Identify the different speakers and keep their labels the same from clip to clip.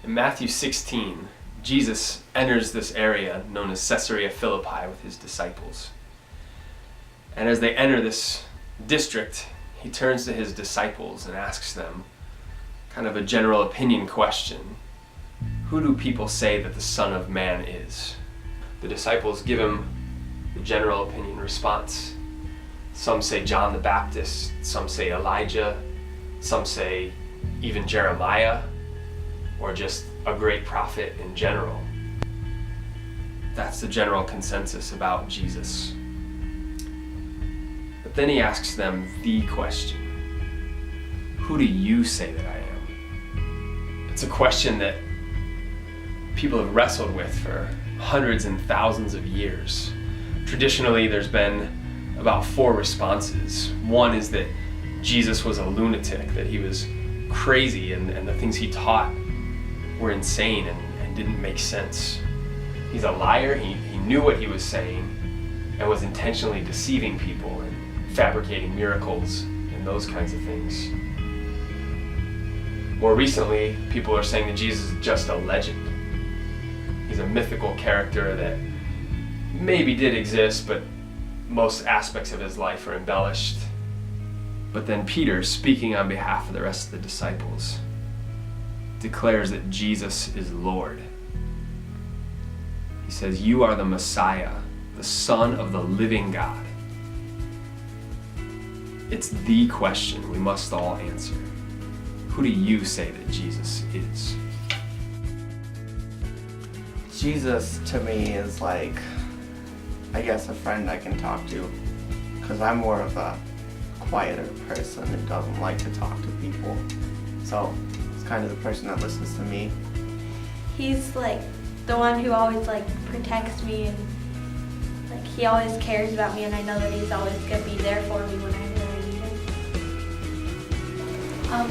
Speaker 1: In Matthew 16, Jesus enters this area known as Caesarea Philippi with his disciples. And as they enter this district, he turns to his disciples and asks them kind of a general opinion question. Who do people say that the Son of Man is? The disciples give him the general opinion response. Some say John the Baptist, some say Elijah, some say even Jeremiah, or just a great prophet in general. That's the general consensus about Jesus. But then he asks them the question, who do you say that I am? It's a question that people have wrestled with for hundreds and thousands of years. Traditionally, there's been about 4 responses. One is that Jesus was a lunatic, that he was crazy and the things he taught were insane and didn't make sense. He's a liar, he knew what he was saying and was intentionally deceiving people and fabricating miracles and those kinds of things. More recently, people are saying that Jesus is just a legend. He's a mythical character that maybe did exist, but most aspects of his life are embellished. But then Peter, speaking on behalf of the rest of the disciples, declares that Jesus is Lord. He says, "You are the Messiah, the Son of the living God." It's the question we must all answer. Who do you say that Jesus is?
Speaker 2: Jesus to me is like, I guess, a friend I can talk to, because I'm more of a quieter person who doesn't like to talk to people. So it's kind of the person that listens to me.
Speaker 3: He's like the one who always like protects me, and like he always cares about me, and I know that he's always gonna be there for me when I really need him.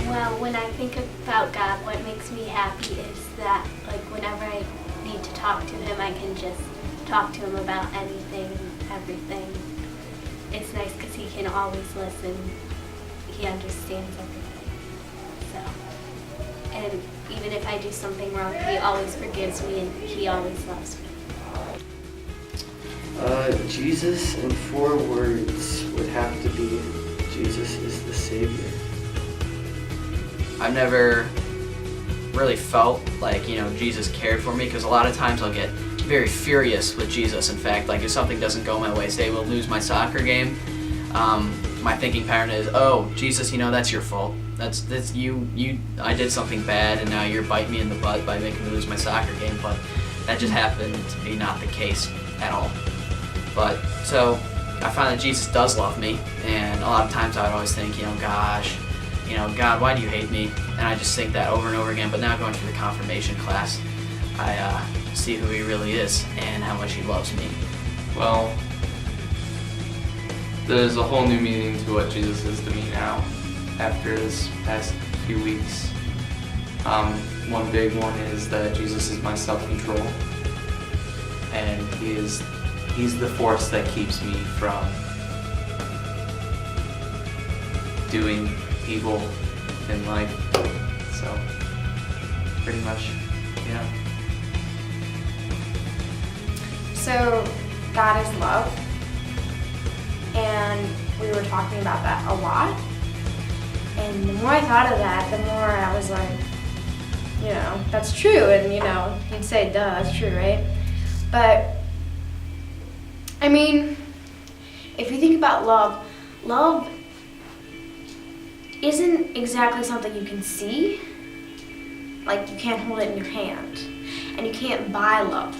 Speaker 4: Well, when I think about God, what makes me happy is that like whenever I need to talk to him, I can just talk to him about anything and everything. It's nice because he can always listen. He understands everything. So, and even if I do something wrong, he always forgives me and he always loves me.
Speaker 5: Jesus in 4 words would have to be, Jesus is the Savior.
Speaker 6: I've never really felt like, Jesus cared for me, because a lot of times I'll get very furious with Jesus. In fact, like if something doesn't go my way, say we'll lose my soccer game, my thinking pattern is, oh, Jesus, that's your fault. That's you. I did something bad, and now you're biting me in the butt by making me lose my soccer game. But that just happened to be not the case at all. But so I find that Jesus does love me, and a lot of times I would always think, gosh, God, why do you hate me? And I just think that over and over again. But now going through the confirmation class, I see who he really is and how much he loves me.
Speaker 7: Well, there's a whole new meaning to what Jesus is to me now after this past few weeks. One big one is that Jesus is my self-control, and he's the force that keeps me from doing evil in life. So pretty much, yeah.
Speaker 3: So God is love, and we were talking about that a lot. And the more I thought of that, the more I was like, that's true. And you'd say, duh, that's true, right? But I mean, if you think about love isn't exactly something you can see. Like, you can't hold it in your hand, and you can't buy love.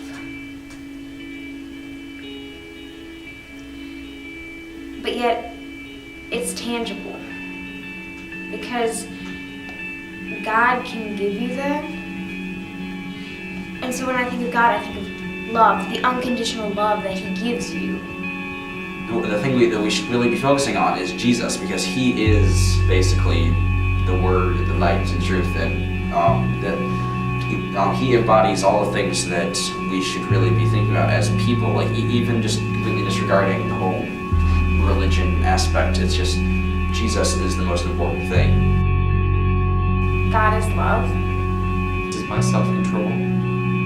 Speaker 3: But yet, it's tangible, because God can give you that. And so when I think of God, I think of love, the unconditional love that he gives you.
Speaker 8: The thing that we should really be focusing on is Jesus, because he is basically the Word, the light, the truth, and he embodies all the things that we should really be thinking about as people. Like even just completely disregarding the whole religion aspect, it's just Jesus is the most important thing.
Speaker 3: God is love.
Speaker 8: His
Speaker 7: my self-control.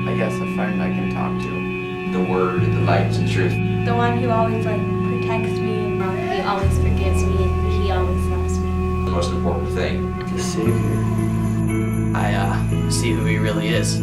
Speaker 2: I guess a friend I can talk to.
Speaker 8: The Word, the light, and truth.
Speaker 4: The one who always like protects me, and he always forgives me, and he always loves me.
Speaker 8: The most important thing.
Speaker 5: The Savior.
Speaker 6: I see who he really is.